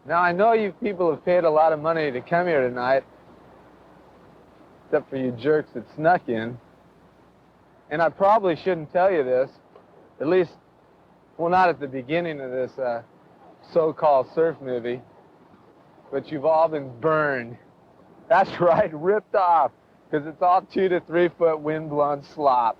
Now, I know you people have paid a lot of money to come here tonight, except for you jerks that snuck in. And I probably shouldn't tell you this, at least, well, not at the beginning of this so-called surf movie, but you've all been burned. That's right, ripped off, because it's all 2 to 3 foot wind-blown slop.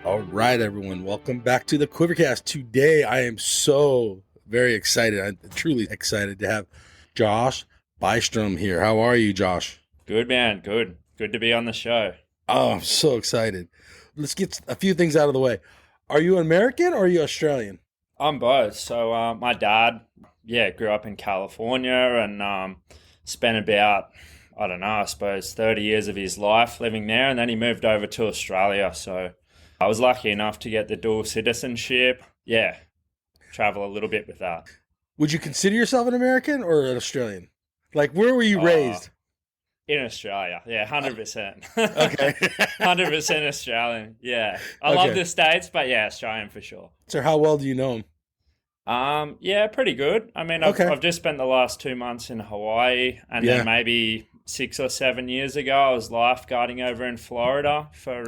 All right, everyone. Welcome back to the QuiverCast. Today, I am so very excited. I'm truly excited to have Josh Bystrom here. How are you, Josh? Good, man. Good. Good to be on the show. Oh, I'm so excited. Let's get a few things out of the way. Are you American or are you Australian? I'm both. So my dad, grew up in California and spent about, I suppose 30 years of his life living there. And then he moved over to Australia. So I was lucky enough to get the dual citizenship. Yeah, travel a little bit with that. Would you consider yourself an American or an Australian? Like, where were you raised? In Australia, yeah, 100%. Okay. 100% Australian, yeah. I love the States, but yeah, Australian for sure. So how well do you know him? Yeah, pretty good. I mean, I've just spent the last 2 months in Hawaii, and then maybe 6 or 7 years ago, I was lifeguarding over in Florida for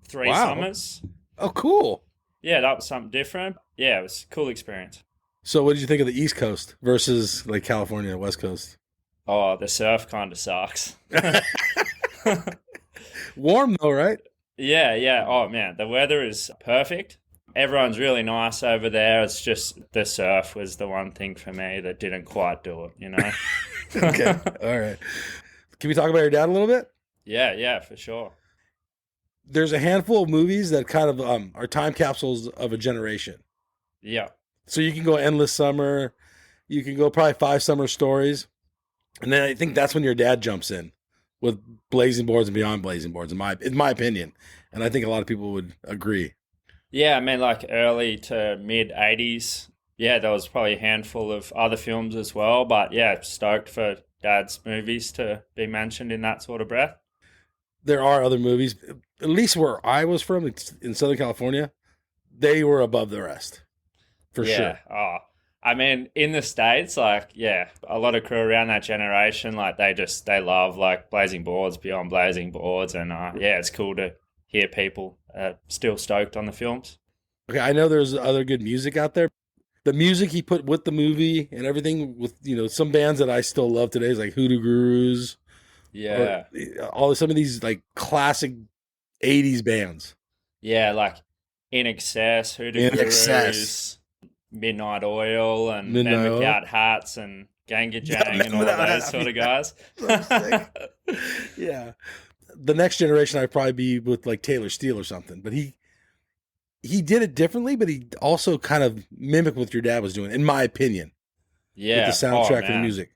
3 summers. Oh, cool. Yeah, that was something different. Yeah, it was a cool experience. So what did you think of the East Coast versus like California and West Coast? Oh, the surf kind of sucks. Warm though, right? Yeah. Oh, man, the weather is perfect. Everyone's really nice over there. It's just the surf was the one thing for me that didn't quite do it, you know? Okay, all right. Can we talk about your dad a little bit? Yeah, for sure. There's a handful of movies that kind of are time capsules of a generation. Yeah. So you can go Endless Summer. You can go probably 5 Summer Stories. And then I think that's when your dad jumps in with Blazing Boards and Beyond Blazing Boards, in my opinion. And I think a lot of people would agree. Yeah, I mean, like early to mid 80s. Yeah, there was probably a handful of other films as well. But yeah, stoked for Dad's movies to be mentioned in that sort of breath. There are other movies, at least where I was from in Southern California, they were above the rest, for sure. Oh, I mean, in the States, like, yeah, a lot of crew around that generation, like, they love, like, Blazing Boards, Beyond Blazing Boards, and, it's cool to hear people still stoked on the films. Okay, I know there's other good music out there. The music he put with the movie and everything with, some bands that I still love today is like Hoodoo Gurus. Yeah. Some of these, like, classic 80s bands. Yeah, like In Excess, Hoodoo Gurus, Midnight Oil, and Men Without Hats, and Ganga Jang, and all of those sort of guys. Yeah. The next generation, I'd probably be with like Taylor Steele or something, but he did it differently, but he also kind of mimicked what your dad was doing, in my opinion. Yeah. With the soundtrack and the music.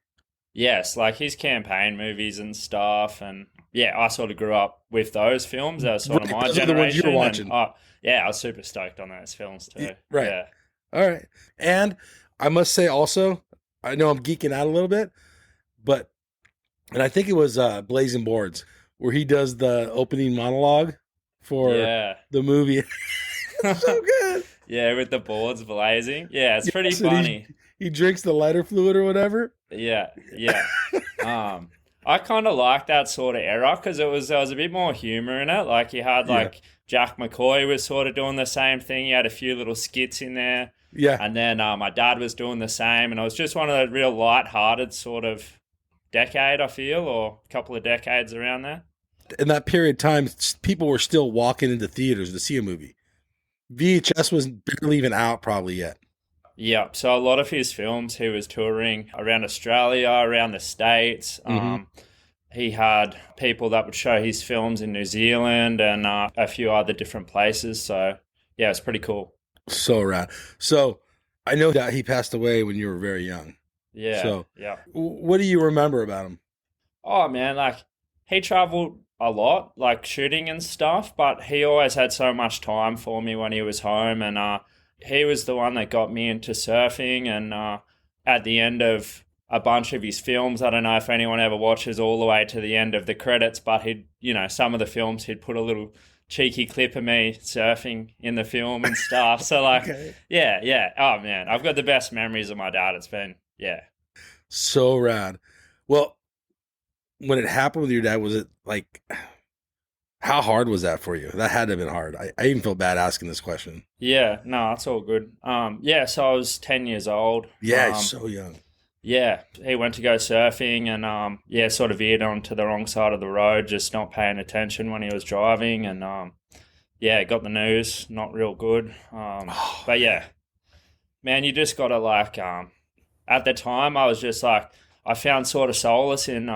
Yes, like his campaign movies and stuff, and yeah, I sort of grew up with those films. That was sort of my generation. The ones you were watching. And, I was super stoked on those films too. Right. Yeah. All right. And I must say also, I know I'm geeking out a little bit, and I think it was Blazing Boards, where he does the opening monologue for the movie. So good. Yeah, with the boards blazing. Yeah, it's pretty funny. He drinks the lighter fluid or whatever. Yeah. I kind of like that sort of era because there was a bit more humor in it. Like you had Jack McCoy was sort of doing the same thing. He had a few little skits in there. Yeah. And then my dad was doing the same. And it was just one of the real light-hearted sort of decade, I feel, or a couple of decades around there. In that period of time, people were still walking into theaters to see a movie. VHS was barely even out probably yet. Yeah, so a lot of his films, he was touring around Australia, around the States. He had people that would show his films in New Zealand and a few other different places. So, yeah, it's pretty cool. So rad. So, I know that he passed away when you were very young. Yeah. So, yeah. What do you remember about him? Oh, man, like, he traveled a lot, like shooting and stuff, but he always had so much time for me when he was home. And he was the one that got me into surfing. And at the end of a bunch of his films. I don't know if anyone ever watches all the way to the end of the credits, but some of the films he'd put a little cheeky clip of me surfing in the film and stuff. So like, Okay. yeah. Oh man, I've got the best memories of my dad. It's been, So rad. Well, when it happened with your dad, was it like, how hard was that for you? That had to have been hard. I even feel bad asking this question. Yeah, no, it's all good. So I was 10 years old. Yeah, so young. Yeah, he went to go surfing and, sort of veered onto the wrong side of the road, just not paying attention when he was driving. And, got the news, not real good. But, yeah, man, you just got to, like, at the time, I was just, like, I found sort of solace in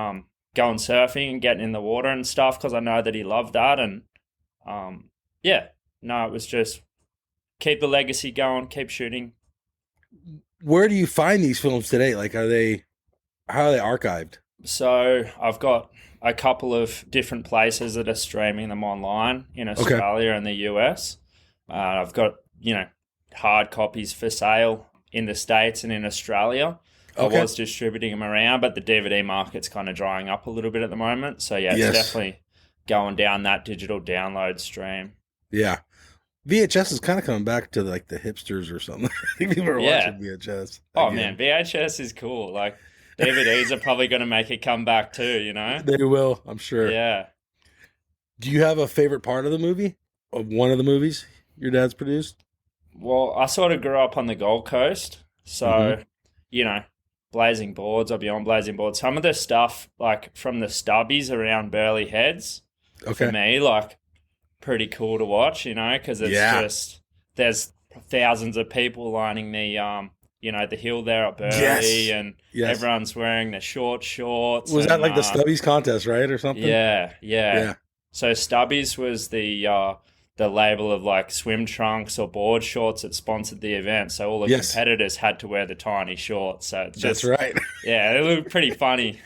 going surfing and getting in the water and stuff because I know that he loved that. And, it was just keep the legacy going, keep shooting. Where do you find these films today? Like, how are they archived? So I've got a couple of different places that are streaming them online in Australia and the US. I've got, hard copies for sale in the States and in Australia. Okay. I was distributing them around, but the DVD market's kind of drying up a little bit at the moment. So, yeah, it's definitely going down that digital download stream. Yeah. VHS is kind of coming back to like the hipsters or something. I think people are watching VHS. Oh, man, VHS is cool. Like, DVDs are probably going to make a comeback too, They will, I'm sure. Yeah. Do you have a favorite part of the movie? Of one of the movies your dad's produced? Well, I sort of grew up on the Gold Coast. So, Blazing Boards or beyond Blazing Boards. Some of the stuff, like, from the stubbies around Burleigh Heads, for me, like, pretty cool to watch, because it's just, there's thousands of people lining the, the hill there at Burleigh and everyone's wearing the short shorts. Was that like the Stubbies contest, right, or something? Yeah. So Stubbies was the label of like swim trunks or board shorts that sponsored the event. So all the competitors had to wear the tiny shorts. So it's just, that's right. Yeah, it looked pretty funny.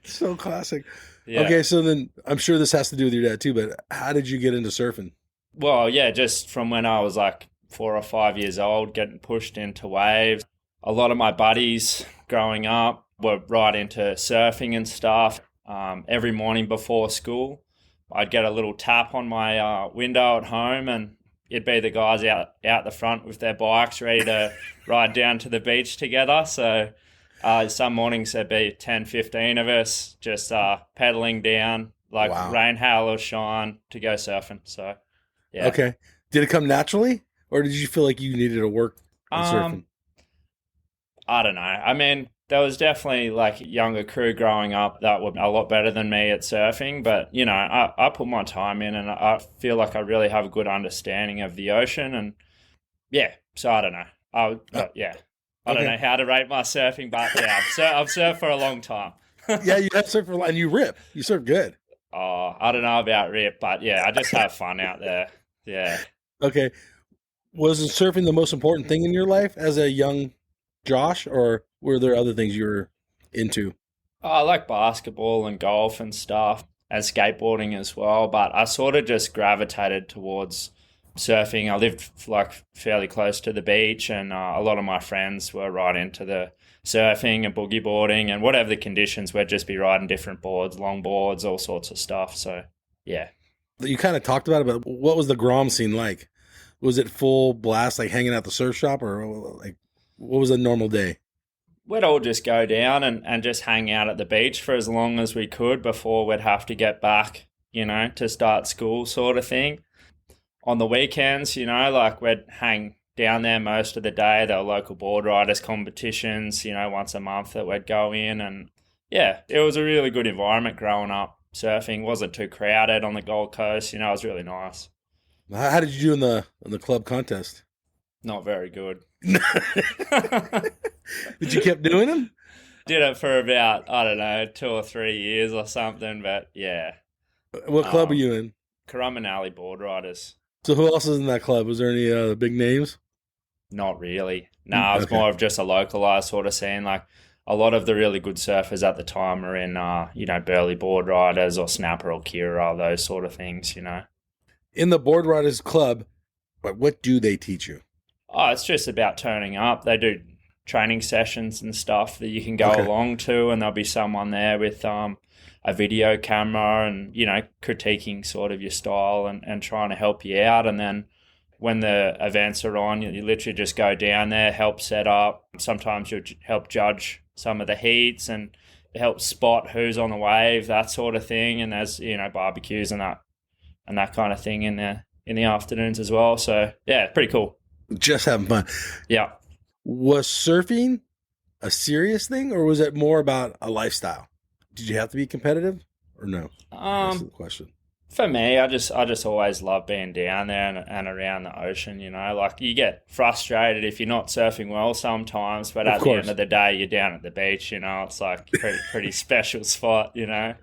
So classic. Yeah. Okay, so then I'm sure this has to do with your dad too, but how did you get into surfing? Well, yeah, just from when I was like 4 or 5 years old, getting pushed into waves. A lot of my buddies growing up were right into surfing and stuff. Every morning before school, I'd get a little tap on my window at home and it'd be the guys out the front with their bikes ready to ride down to the beach together. So some mornings there'd be 10, 15 of us just pedaling down like rain, hail or shine to go surfing. So, yeah. Okay. Did it come naturally or did you feel like you needed to work on surfing? I don't know. I mean, there was definitely like a younger crew growing up that were a lot better than me at surfing. But, I put my time in and I feel like I really have a good understanding of the ocean. And, yeah, so I don't know. I don't know how to rate my surfing, but, yeah, I've surfed for a long time. Yeah, you have surfed for a lot, and you rip. You surf good. Oh, I don't know about rip, but, yeah, I just have fun out there. Yeah. Okay. Was surfing the most important thing in your life as a young Josh, or were there other things you were into? I like basketball and golf and stuff, and skateboarding as well, but I sort of just gravitated towards surfing. I lived like fairly close to the beach, and a lot of my friends were right into the surfing and boogie boarding, and whatever the conditions, we'd just be riding different boards, long boards, all sorts of stuff. So, yeah. You kind of talked about it, but what was the Grom scene like? Was it full blast, like hanging out the surf shop, or like what was a normal day? We'd all just go down and just hang out at the beach for as long as we could before we'd have to get back, to start school sort of thing. On the weekends, like we'd hang down there most of the day. There were local board riders competitions, once a month that we'd go in. And, yeah, it was a really good environment growing up. Surfing wasn't too crowded on the Gold Coast. It was really nice. How did you do in the club contest? Not very good. But you kept doing them? Did it for about, 2 or 3 years or something, but yeah. What club were you in? Currumbin Alley Board Riders. So who else is in that club? Was there any big names? Not really. No, it was more of just a localized sort of scene. Like a lot of the really good surfers at the time are in, Burleigh Board Riders or Snapper or Kira, those sort of things, In the Board Riders Club, what do they teach you? Oh, it's just about turning up. They do training sessions and stuff that you can go Okay. along to, and there'll be someone there with a video camera and, you know, critiquing sort of your style and trying to help you out. And then when the events are on, you literally just go down there, help set up. Sometimes you'll help judge some of the heats and help spot who's on the wave, that sort of thing. And there's, you know, barbecues and that kind of thing in the afternoons as well. So yeah, pretty cool. Just having fun. Yeah. Was surfing a serious thing, or was it more about a lifestyle? Did you have to be competitive, or no? That's the question. For me, I just always love being down there and around the ocean, you know. Like, you get frustrated if you're not surfing well sometimes, but at the end of the day, you're down at the beach, you know. It's like pretty special spot, you know.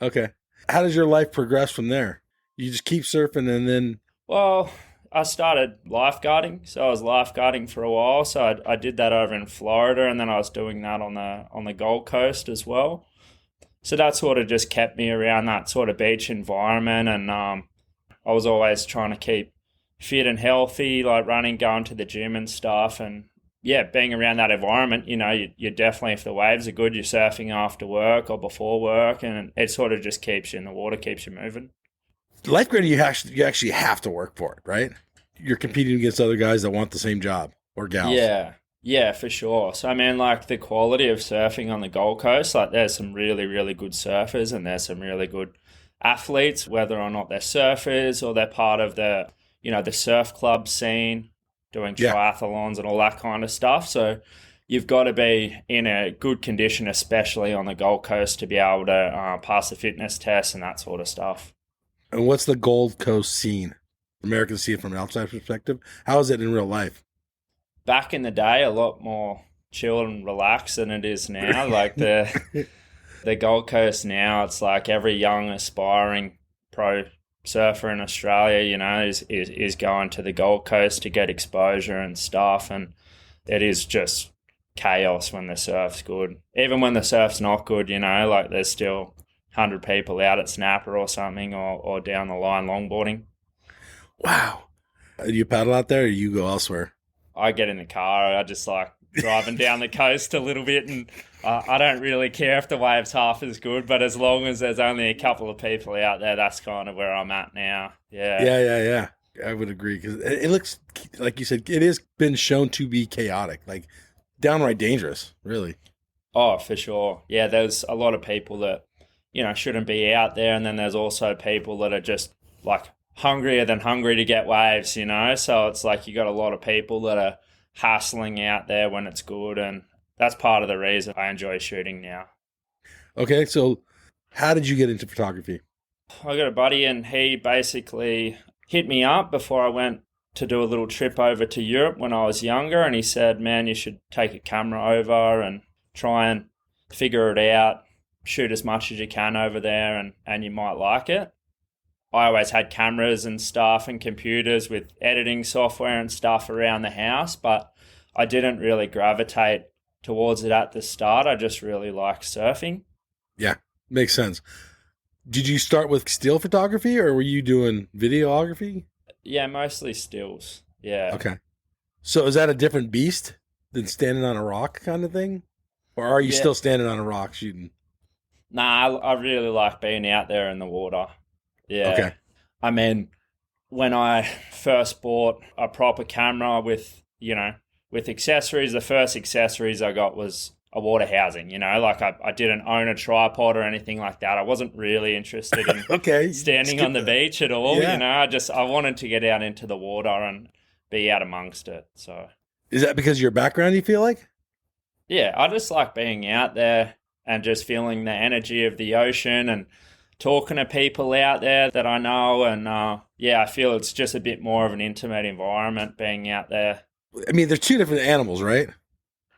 Okay. How does your life progress from there? You just keep surfing and then... Well, I started lifeguarding, so I was lifeguarding for a while. So I did that over in Florida, and then I was doing that on the Gold Coast as well. So that sort of just kept me around that sort of beach environment, and I was always trying to keep fit and healthy, like running, going to the gym and stuff. And yeah, being around that environment, you know, you're definitely, if the waves are good, you're surfing after work or before work, and it sort of just keeps you in the water, keeps you moving. Lifeguarding, you actually have to work for it, right? You're competing against other guys that want the same job, or gals. Yeah, for sure. So, I mean, like, the quality of surfing on the Gold Coast, like, there's some really, really good surfers, and there's some really good athletes, whether or not they're surfers or they're part of the, you know, the surf club scene, doing triathlons and all that kind of stuff. So you've got to be in a good condition, especially on the Gold Coast, to be able to pass the fitness test and that sort of stuff. And what's the Gold Coast scene? Americans see it from an outside perspective. How is it in real life? Back in the day, a lot more chill and relaxed than it is now. Like the Gold Coast now, it's like every young aspiring pro surfer in Australia, you know, is going to the Gold Coast to get exposure and stuff. And it is just chaos when the surf's good. Even when the surf's not good, you know, like there's still 100 people out at Snapper or something, or down the line longboarding. Wow. Do you paddle out there, or you go elsewhere? I get in the car. I just like driving down the coast a little bit, and I don't really care if the wave's half as good, but as long as there's only a couple of people out there, that's kind of where I'm at now. Yeah. I would agree, because it looks, like you said, it has been shown to be chaotic, like downright dangerous, really. Oh, for sure. Yeah, there's a lot of people that, you know, shouldn't be out there, and then there's also people that are just like hungrier than hungry to get waves, you know. So it's like you got a lot of people that are hustling out there when it's good, and that's part of the reason I enjoy shooting now. Okay, so how did you get into photography? I got a buddy, and he basically hit me up before I went to do a little trip over to Europe when I was younger, and he said, man, you should take a camera over and try and figure it out, shoot as much as you can over there, and you might like it. I always had cameras and stuff and computers with editing software and stuff around the house, but I didn't really gravitate towards it at the start. I just really liked surfing. Yeah, makes sense. Did you start with still photography, or were you doing videography? Yeah, mostly stills. Yeah. Okay. So is that a different beast than standing on a rock kind of thing? Or are you still standing on a rock shooting? Nah, I really like being out there in the water. Yeah. Okay. I mean, when I first bought a proper camera with accessories, the first accessories I got was a water housing, you know, like I didn't own a tripod or anything like that. I wasn't really interested in standing on the beach at all. Yeah. You know, I wanted to get out into the water and be out amongst it. So is that because of your background, you feel like? Yeah, I just like being out there and just feeling the energy of the ocean and talking to people out there that I know. And I feel it's just a bit more of an intimate environment being out there. I mean, they're two different animals, right?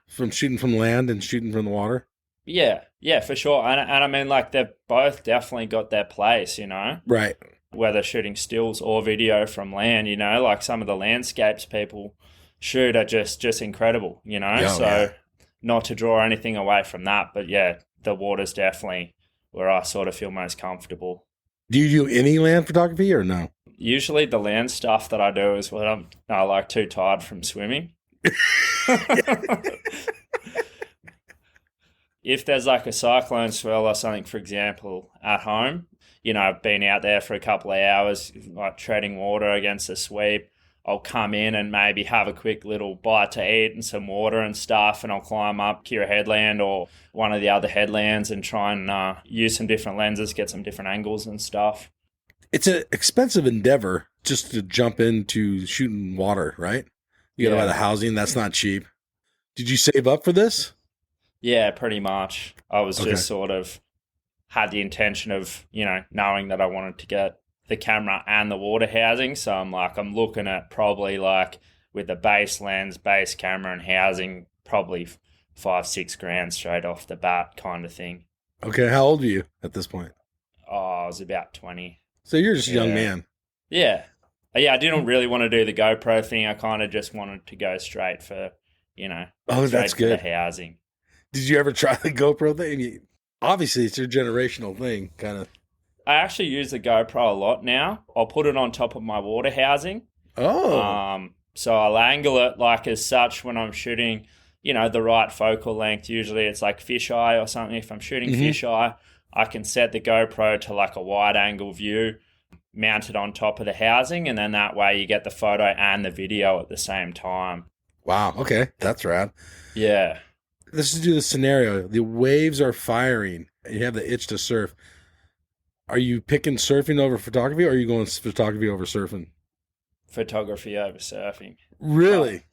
From shooting from land and shooting from the water. Yeah, for sure. And I mean, like, they've both definitely got their place, you know? Right. Whether shooting stills or video from land, you know, like some of the landscapes people shoot are just incredible, you know? Not to draw anything away from that, but yeah, the water's definitely where I sort of feel most comfortable. Do you do any land photography or no? Usually the land stuff that I do is when I'm like too tired from swimming. If there's like a cyclone swell or something, for example, at home, I've been out there for a couple of hours, like treading water against a sweep. I'll come in and maybe have a quick little bite to eat and some water and stuff, and I'll climb up Kira Headland or one of the other headlands and try and use some different lenses, get some different angles and stuff. It's an expensive endeavor just to jump into shooting water, right? You got to buy the housing. That's not cheap. Did you save up for this? Yeah, pretty much. I was just sort of had the intention of, knowing that I wanted to get the camera and the water housing. So I'm looking at probably like with the base lens, base camera and housing, probably $5-6 straight off the bat kind of thing. Okay. How old are you at this point? Oh, I was about 20. So you're just a young man. Yeah. Yeah, I didn't really want to do the GoPro thing. I kind of just wanted to go straight for, that's good. The housing. Did you ever try the GoPro thing? Obviously, it's your generational thing, kind of. I actually use the GoPro a lot now. I'll put it on top of my water housing. Oh. So I'll angle it like as such when I'm shooting, the right focal length. Usually it's like fisheye or something. If I'm shooting fisheye, I can set the GoPro to like a wide angle view, mount it on top of the housing, and then that way you get the photo and the video at the same time. Wow. Okay. That's rad. Yeah. Let's just do the scenario. The waves are firing. You have the itch to surf. Are you picking surfing over photography, or are you going photography over surfing? Photography over surfing. Really?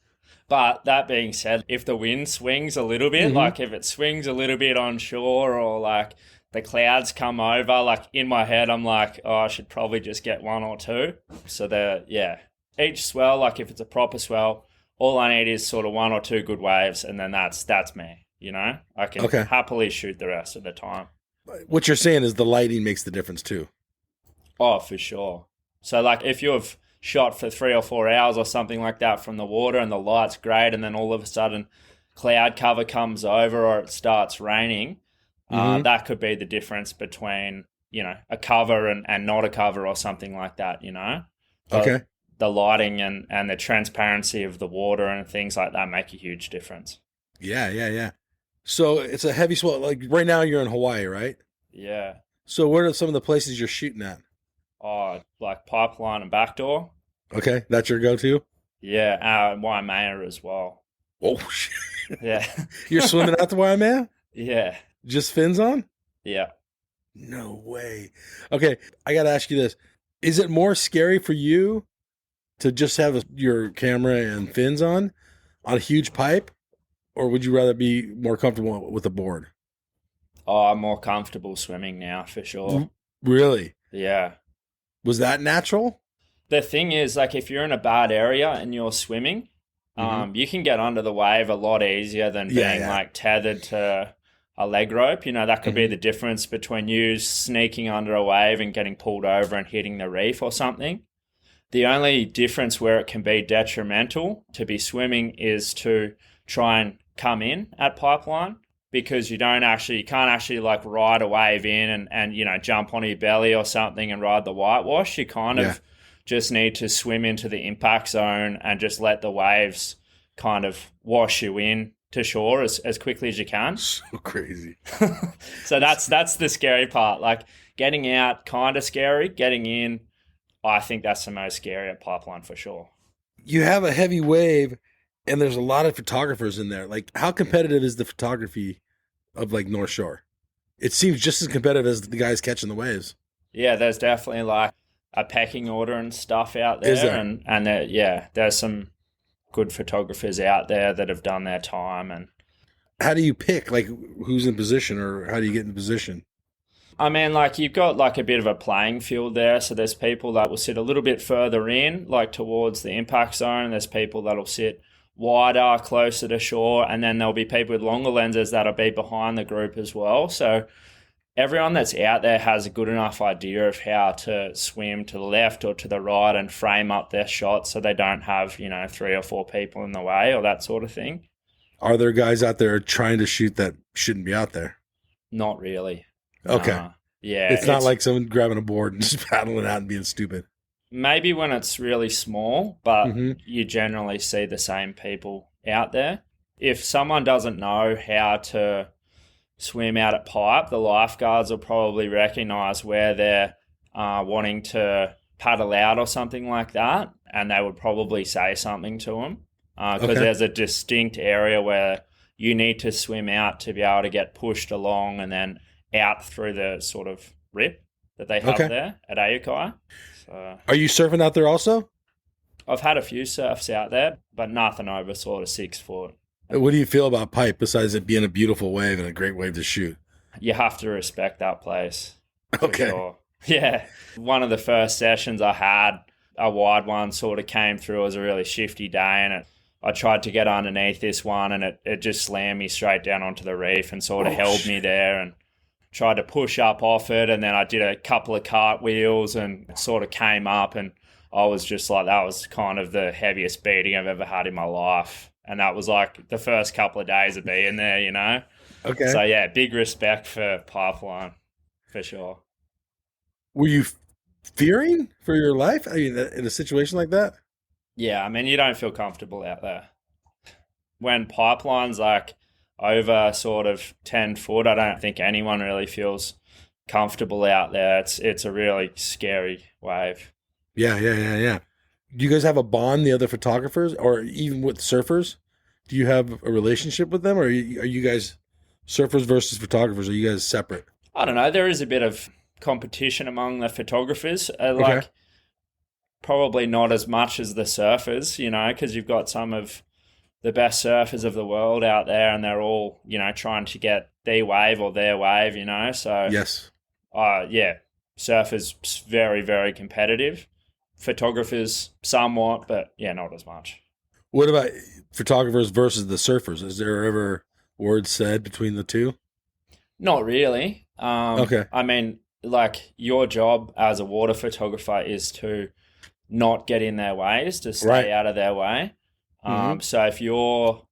But that being said, if the wind swings a little bit, like if it swings a little bit on shore or like the clouds come over, like in my head, I'm like, oh, I should probably just get one or two. So each swell, like if it's a proper swell, all I need is sort of one or two good waves, and then that's me, I can happily shoot the rest of the time. What you're saying is the lighting makes the difference too. Oh, for sure. So like if you've shot for 3 or 4 hours or something like that from the water and the light's great, and then all of a sudden cloud cover comes over or it starts raining, that could be the difference between, a cover and not a cover or something like that, But the lighting and the transparency of the water and things like that make a huge difference. Yeah. So it's a heavy swell. Like right now you're in Hawaii, right? Yeah. So what are some of the places you're shooting at? Oh, like Pipeline and Backdoor. Okay. That's your go-to? Yeah. Waimea as well. Oh, shit. Yeah. You're swimming out the Waimea? Yeah. Just fins on? Yeah. No way. Okay. I got to ask you this. Is it more scary for you to just have your camera and fins on a huge pipe, or would you rather be more comfortable with a board? Oh, I'm more comfortable swimming now, for sure. Really? Yeah. Was that natural? The thing is, like, if you're in a bad area and you're swimming, you can get under the wave a lot easier than being like tethered to a leg rope. That could be the difference between you sneaking under a wave and getting pulled over and hitting the reef or something. The only difference where it can be detrimental to be swimming is to try and come in at Pipeline, because you can't actually like ride a wave in and jump on your belly or something and ride the whitewash. You kind of just need to swim into the impact zone and just let the waves kind of wash you in to shore as quickly as you can. So crazy. So that's the scary part. Like getting out, kind of scary. Getting in, I think that's the most scary at Pipeline for sure. You have a heavy wave and there's a lot of photographers in there. Like, how competitive is the photography of like North Shore? It seems just as competitive as the guys catching the waves. Yeah, there's definitely like a pecking order and stuff out there. Is there? And there's some good photographers out there that have done their time. And how do you pick like who's in position, or how do you get in position? I mean, like you've got like a bit of a playing field there. So there's people that will sit a little bit further in, like towards the impact zone. There's people that'll sit wider, closer to shore. And then there'll be people with longer lenses that'll be behind the group as well. So everyone that's out there has a good enough idea of how to swim to the left or to the right and frame up their shots so they don't have, 3 or 4 people in the way or that sort of thing. Are there guys out there trying to shoot that shouldn't be out there? Not really. Okay. Yeah. It's not like someone grabbing a board and just paddling out and being stupid. Maybe when it's really small, but you generally see the same people out there. If someone doesn't know how to swim out at pipe, the lifeguards will probably recognise where they're wanting to paddle out or something like that, and they would probably say something to them because there's a distinct area where you need to swim out to be able to get pushed along and then out through the sort of rip that they have there at Ayukai. So, are you surfing out there also? I've had a few surfs out there, but nothing over sort of 6 foot. What do you feel about pipe besides it being a beautiful wave and a great wave to shoot? You have to respect that place. Okay. Sure. Yeah. One of the first sessions I had, a wide one sort of came through. It was a really shifty day, and I tried to get underneath this one, and it just slammed me straight down onto the reef and sort of held me there, and tried to push up off it, and then I did a couple of cartwheels and sort of came up, and I was just like, that was kind of the heaviest beating I've ever had in my life. And that was like the first couple of days of being there, you know? Okay. So, yeah, big respect for Pipeline, for sure. Were you fearing for your life in a situation like that? Yeah, I mean, you don't feel comfortable out there. When Pipeline's like over sort of 10 foot, I don't think anyone really feels comfortable out there. It's a really scary wave. Yeah. Do you guys have a bond, the other photographers, or even with surfers? Do you have a relationship with them, or are you guys surfers versus photographers? Are you guys separate? I don't know. There is a bit of competition among the photographers. Probably not as much as the surfers, you know, because you've got some of the best surfers of the world out there, and they're all, you know, trying to get the wave or their wave, you know. So yes, surfers very, very competitive. Photographers somewhat, but yeah, not as much. What about photographers versus the surfers? Is there ever words said between the two? Not really. Okay. I mean, like, your job as a water photographer is to not get in their ways, to stay out of their way. So if you're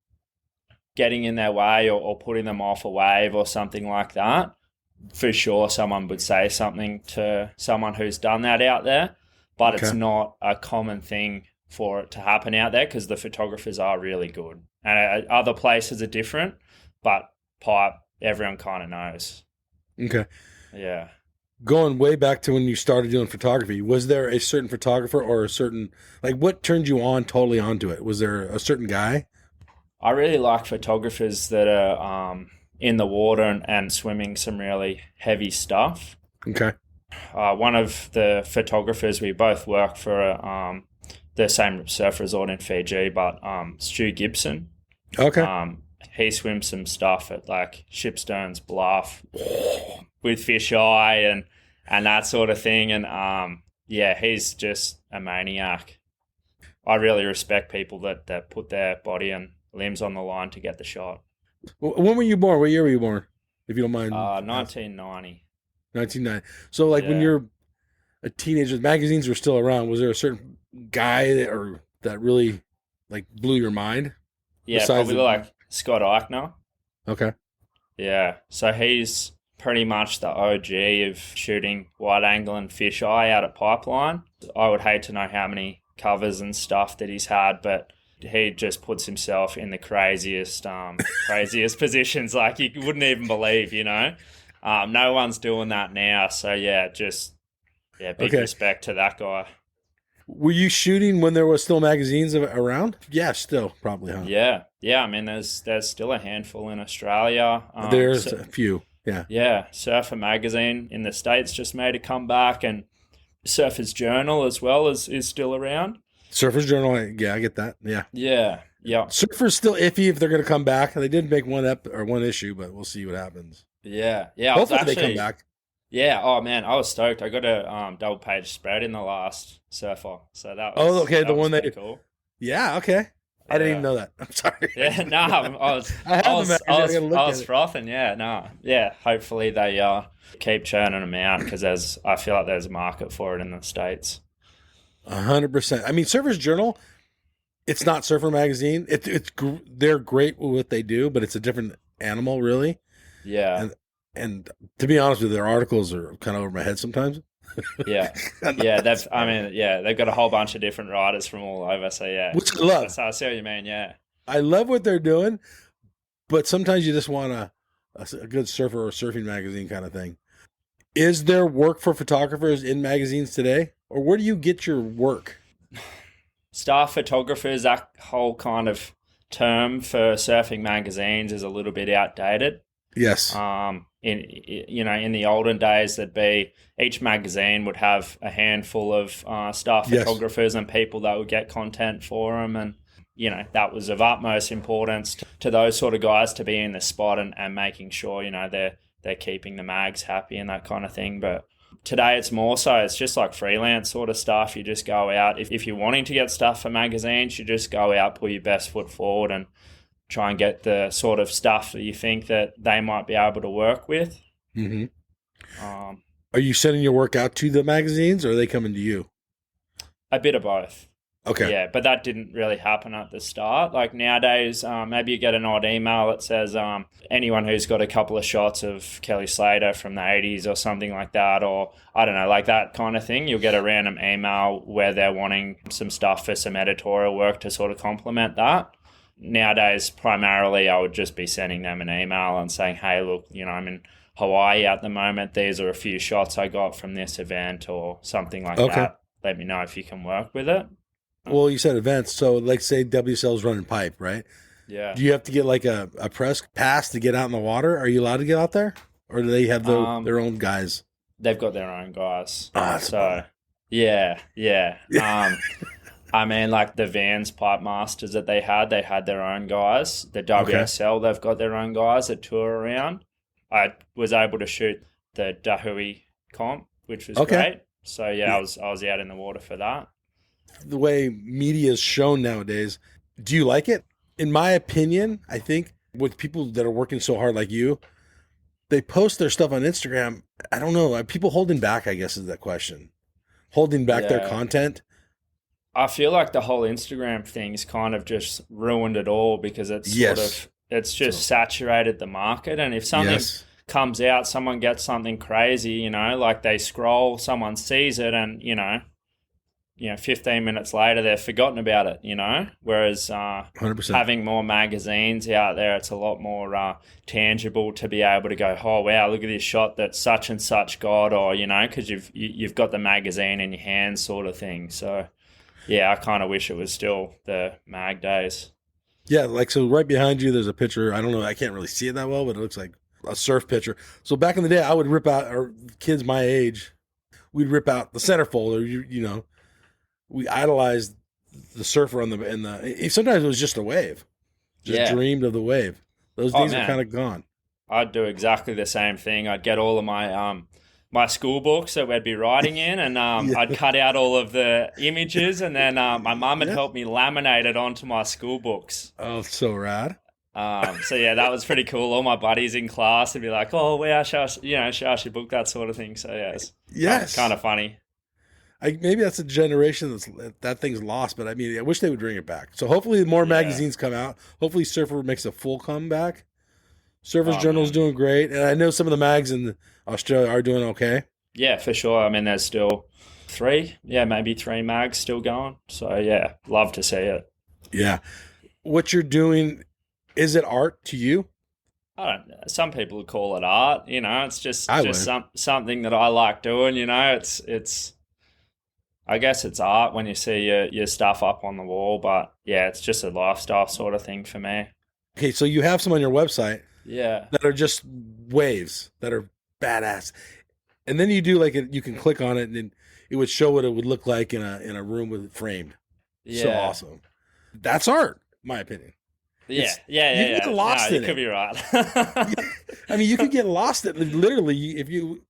getting in their way or putting them off a wave or something like that, for sure someone would say something to someone who's done that out there. But it's not a common thing for it to happen out there because the photographers are really good. And other places are different, but pipe, everyone kind of knows. Okay. Yeah. Going way back to when you started doing photography, was there a certain photographer or a certain, like, what turned you on totally onto it? Was there a certain guy? I really like photographers that are in the water and swimming some really heavy stuff. Okay. One of the photographers, we both work for the same surf resort in Fiji, but Stu Gibson. Okay. He swims some stuff at like Shipstone's Bluff with fisheye and that sort of thing. And he's just a maniac. I really respect people that put their body and limbs on the line to get the shot. When were you born? What year were you born? If you don't mind. 1990. 1990. So, like, when you're a teenager, magazines were still around. Was there a certain guy that really, like, blew your mind? Yeah, probably like Scott Eichner. Okay. Yeah, so he's pretty much the OG of shooting wide angle and fisheye out at Pipeline. I would hate to know how many covers and stuff that he's had, but he just puts himself in the craziest positions, like you wouldn't even believe, you know. No one's doing that now, so big respect to that guy. Were you shooting when there was still magazines around? Yeah, still probably, huh? Yeah. I mean, there's still a handful in Australia. There's a few. Yeah. Yeah, Surfer magazine in the States just made a comeback, and Surfer's Journal as well is still around. Surfer's Journal, I get that. Yeah. Yeah. Surfer's still iffy if they're going to come back. They did make one issue, but we'll see what happens. Yeah. Hopefully they come back. Yeah. Oh man, I was stoked. I got a double page spread in the last Surfer, so that was the one that cool. Yeah. Okay. I didn't even know that. I'm sorry. Yeah. No, I was frothing. Yeah. No. Yeah. Hopefully they keep churning them out because I feel like there's a market for it in the States. 100%. I mean, Surfer's Journal, it's not Surfer magazine. They're great with what they do, but it's a different animal, really. Yeah. And to be honest with you, their articles are kind of over my head sometimes. Yeah. They've got a whole bunch of different writers from all over. So yeah. Which I love. So I see what you mean. Yeah. I love what they're doing, but sometimes you just want a good surfer or surfing magazine kind of thing. Is there work for photographers in magazines today? Or where do you get your work? Staff photographers, that whole kind of term for surfing magazines is a little bit outdated. Yes. In the olden days, there'd be each magazine would have a handful of staff photographers and people that would get content for them, and that was of utmost importance to those sort of guys to be in the spot and making sure they're keeping the mags happy and that kind of thing. But today it's more so it's just like freelance sort of stuff. You just go out if you're wanting to get stuff for magazines, you just go out, put your best foot forward, and try and get the sort of stuff that you think that they might be able to work with. Mm-hmm. Are you sending your work out to the magazines, or are they coming to you? A bit of both. Okay. Yeah, but that didn't really happen at the start. Like nowadays, maybe you get an odd email that says anyone who's got a couple of shots of Kelly Slater from the 80s or something like that, or I don't know, like that kind of thing. You'll get a random email where they're wanting some stuff for some editorial work to sort of complement that. Nowadays, primarily, I would just be sending them an email and saying, hey, look, I'm in Hawaii at the moment. These are a few shots I got from this event or something like that. Let me know if you can work with it. Well, you said events. So, like, say WSL's running pipe, right? Yeah. Do you have to get, like, a press pass to get out in the water? Are you allowed to get out there? Or do they have their own guys? They've got their own guys. So, yeah. I mean, like the Vans pipe masters that they had their own guys. The WSL, they've got their own guys that tour around. I was able to shoot the Dahui comp, which was great. So, I was out in the water for that. The way media is shown nowadays, do you like it? In my opinion, I think with people that are working so hard like you, they post their stuff on Instagram. I don't know. Are people holding back, I guess, is that question. Holding back their content. I feel like the whole Instagram thing's kind of just ruined it all because it's it's just saturated the market. And if something comes out, someone gets something crazy, like they scroll, someone sees it and, 15 minutes later, they've forgotten about it, whereas 100%. Having more magazines out there, it's a lot more tangible to be able to go, oh, wow, look at this shot that such and such got, or, because you've got the magazine in your hands sort of thing. So, yeah, I kind of wish it was still the mag days. Yeah, like, so right behind you, there's a picture. I don't know, I can't really see it that well, but it looks like a surf picture. So back in the day, I would rip out, or kids my age, we'd rip out the centerfold, or, we idolized the surfer sometimes it was just a wave. Just dreamed of the wave. Those days are kind of gone. I'd do exactly the same thing. I'd get all of my my school books that we'd be writing in, and I'd cut out all of the images, and then my mum would help me laminate it onto my school books. Oh, so rad. That was pretty cool. All my buddies in class would be like, "Oh, wow, show us your book," that sort of thing. So it's kind of funny. Maybe that's a generation that thing's lost, but I mean, I wish they would bring it back. So hopefully more magazines come out. Hopefully Surfer makes a full comeback. Surfer's Journal's doing great, and I know some of the mags in Australia are doing okay. Yeah, for sure. I mean, there's still maybe three mags still going. So yeah, love to see it. Yeah. What you're doing, is it art to you? I don't know. Some people would call it art. It's just something that I like doing. It's I guess it's art when you see your stuff up on the wall, but yeah, it's just a lifestyle sort of thing for me. Okay, so you have some on your website that are just waves that are badass. And then you do you can click on it and it would show what it would look like in a room with it framed. Yeah. So awesome. That's art, in my opinion. Yeah. You can get lost in it. You could be right. I mean, you could get lost in it. Literally,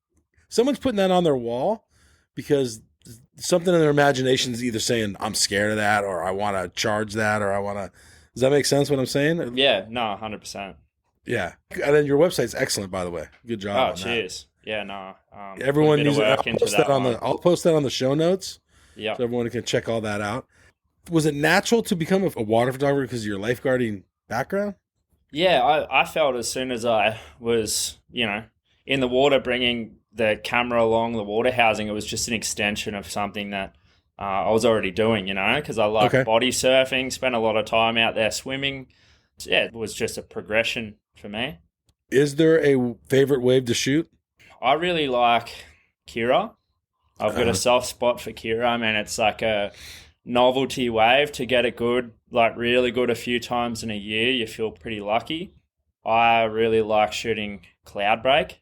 someone's putting that on their wall because something in their imagination is either saying, I'm scared of that, or I want to charge that, or I want to... Does that make sense what I'm saying? Yeah, no, 100%. Yeah. And then your website's excellent, by the way. Good job on cheers. That. Yeah, no. Everyone needs to I'll post that on the show notes. Yeah. So everyone can check all that out. Was it natural to become a water photographer because of your lifeguarding background? Yeah, I felt as soon as I was, in the water bringing the camera along, the water housing, it was just an extension of something that I was already doing, because I like Okay. body surfing, spent a lot of time out there swimming. So, yeah, it was just a progression for me. Is there a favorite wave to shoot? I really like Kira. I've got a Uh, soft spot for Kira. I mean, it's like a novelty wave. To get it good, like really good a few times in a year, you feel pretty lucky. I really like shooting Cloudbreak.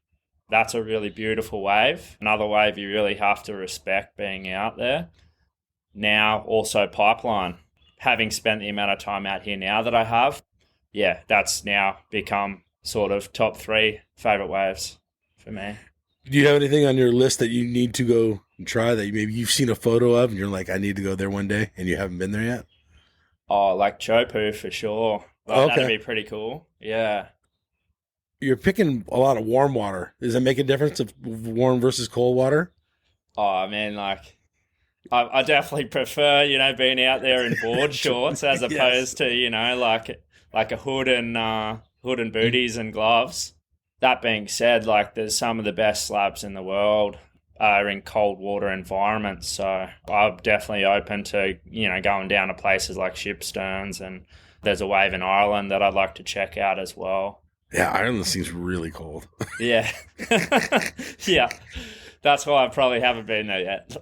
That's a really beautiful wave. Another wave you really have to respect being out there. Now, also Pipeline. Having spent the amount of time out here now that I have, yeah, that's now become sort of top 3 favorite waves for me. do you have anything on your list that you need to go and try that maybe you've seen a photo of and you're like, I need to go there one day, and you haven't been there yet? Oh, like Chopu for sure. Like, Okay. that'd be pretty cool. Yeah. You're picking a lot of warm water. Does it make a difference of warm versus cold water? Oh, man, like, I definitely prefer, being out there in board shorts as Yes. opposed to, like a hood and booties and gloves. That being said, like, there's some of the best slabs in the world are in cold water environments. So I'm definitely open to, going down to places like Shipsterns, and there's a wave in Ireland that I'd like to check out as well. Yeah, Ireland seems really cold. Yeah. Yeah. That's why I probably haven't been there yet.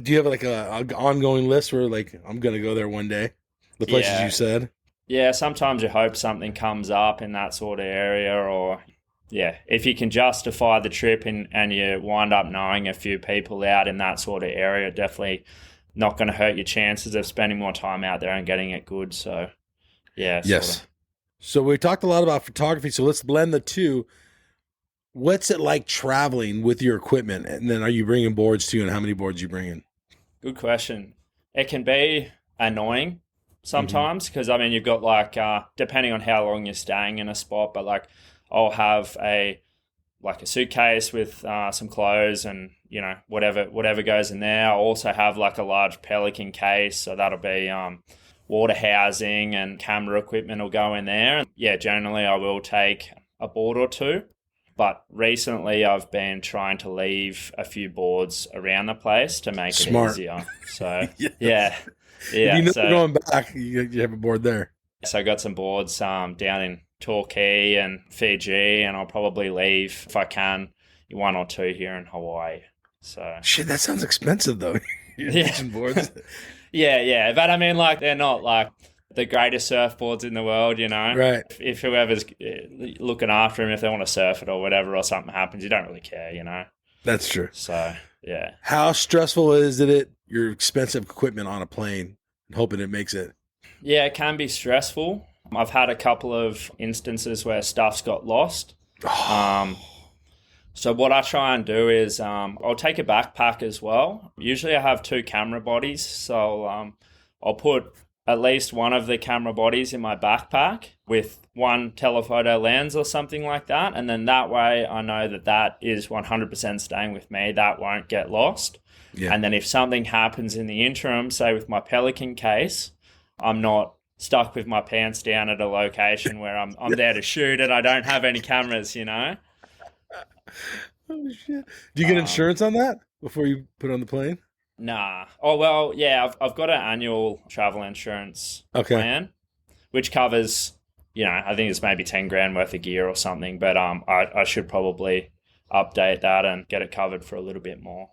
Do you have like a ongoing list where like I'm gonna go there one day? The places Yeah. you said. Yeah, sometimes you hope something comes up in that sort of area, or yeah, if you can justify the trip and you wind up knowing a few people out in that sort of area, definitely not going to hurt your chances of spending more time out there and getting it good. So yeah, Yes. sorta. So we talked a lot about photography. So let's blend the two. What's it like traveling with your equipment? And then are you bringing boards too? And how many boards you bringing? Good question. It can be annoying sometimes because, I mean, you've got like, depending on how long you're staying in a spot, but like I'll have a suitcase with some clothes and, whatever goes in there. I'll also have like a large Pelican case. So that'll be water housing and camera equipment will go in there. Yeah, generally I will take a board or two. But recently I've been trying to leave a few boards around the place to make Smart. it easier. So, Yes. yeah. If you know So, you're going back, you have a board there. I got some boards down in Torquay and Fiji, and I'll probably leave, if I can, 1 or 2 here in Hawaii. So Shit, that sounds expensive though. You're Yeah. ditching boards. yeah. But I mean, like, they're not like the greatest surfboards in the world, Right. If whoever's looking after them, if they want to surf it or whatever, or something happens, you don't really care, That's true. So, yeah. How stressful is it your expensive equipment on a plane and hoping it makes it? Yeah, it can be stressful. I've had a couple of instances where stuff's got lost. So what I try and do is I'll take a backpack as well. Usually I have 2 camera bodies, so I'll put at least one of the camera bodies in my backpack with 1 telephoto lens or something like that, and then that way I know that is 100% staying with me. That won't get lost. Yeah. And then if something happens in the interim, say with my Pelican case, I'm not stuck with my pants down at a location where I'm there to shoot and I don't have any cameras, Oh shit! Do you get insurance on that before you put it on the plane? Nah. Oh, well, yeah, I've got an annual travel insurance plan, which covers, I think it's maybe 10 grand worth of gear or something, but I should probably update that and get it covered for a little bit more.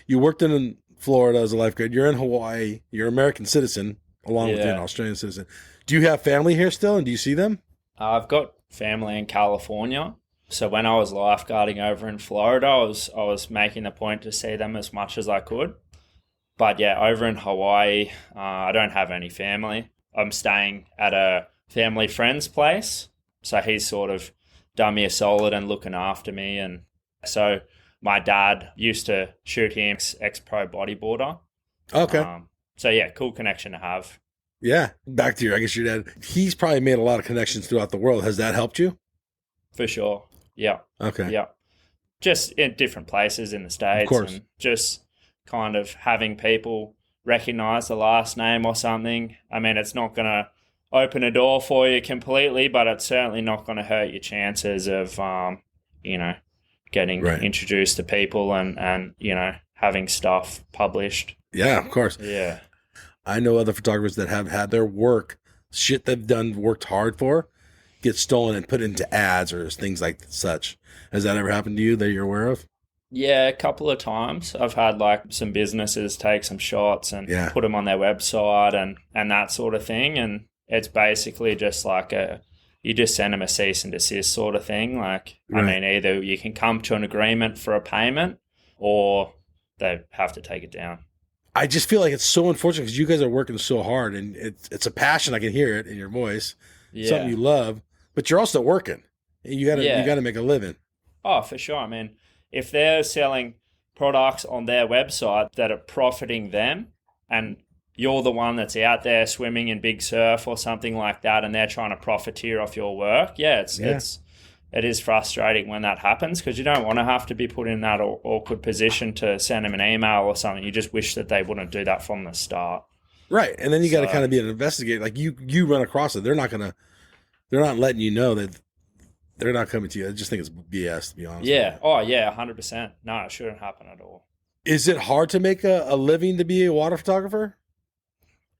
You worked in Florida as a lifeguard. You're in Hawaii. You're an American citizen, along with an Australian citizen. Do you have family here still, and do you see them? I've got family in California. So when I was lifeguarding over in Florida, I was making a point to see them as much as I could. But yeah, over in Hawaii, I don't have any family. I'm staying at a family friend's place. So he's sort of done me a solid and looking after me. And so my dad used to shoot him, ex-pro bodyboarder. Okay. So yeah, cool connection to have. Yeah. Back to I guess your dad. He's probably made a lot of connections throughout the world. Has that helped you? For sure. Yeah. Okay. Yeah. Just in different places in the States. Of course. And just kind of having people recognize the last name or something. I mean, it's not going to open a door for you completely, but it's certainly not going to hurt your chances of, getting Right. introduced to people and, having stuff published. Yeah, of course. Yeah. I know other photographers that have had their work, shit they've done, worked hard for, get stolen and put into ads or things like such. Has that ever happened to you that you're aware of? Yeah, a couple of times. I've had like some businesses take some shots and put them on their website and that sort of thing. And it's basically just like you just send them a cease and desist sort of thing. Like, right. I mean, either you can come to an agreement for a payment or they have to take it down. I just feel like it's so unfortunate because you guys are working so hard and it's a passion. I can hear it in your voice. Yeah. Something you love, but you're also working. You gotta make a living. Oh, for sure. I mean, if they're selling products on their website that are profiting them and you're the one that's out there swimming in big surf or something like that and they're trying to profiteer off your work, it is frustrating when that happens because you don't want to have to be put in that awkward position to send them an email or something. You just wish that they wouldn't do that from the start. Right. And then you got to kind of be an investigator. Like you run across it. They're not letting you know that they're not coming to you. I just think it's BS, to be honest. Yeah. Oh, yeah, 100%. No, it shouldn't happen at all. Is it hard to make a living to be a water photographer?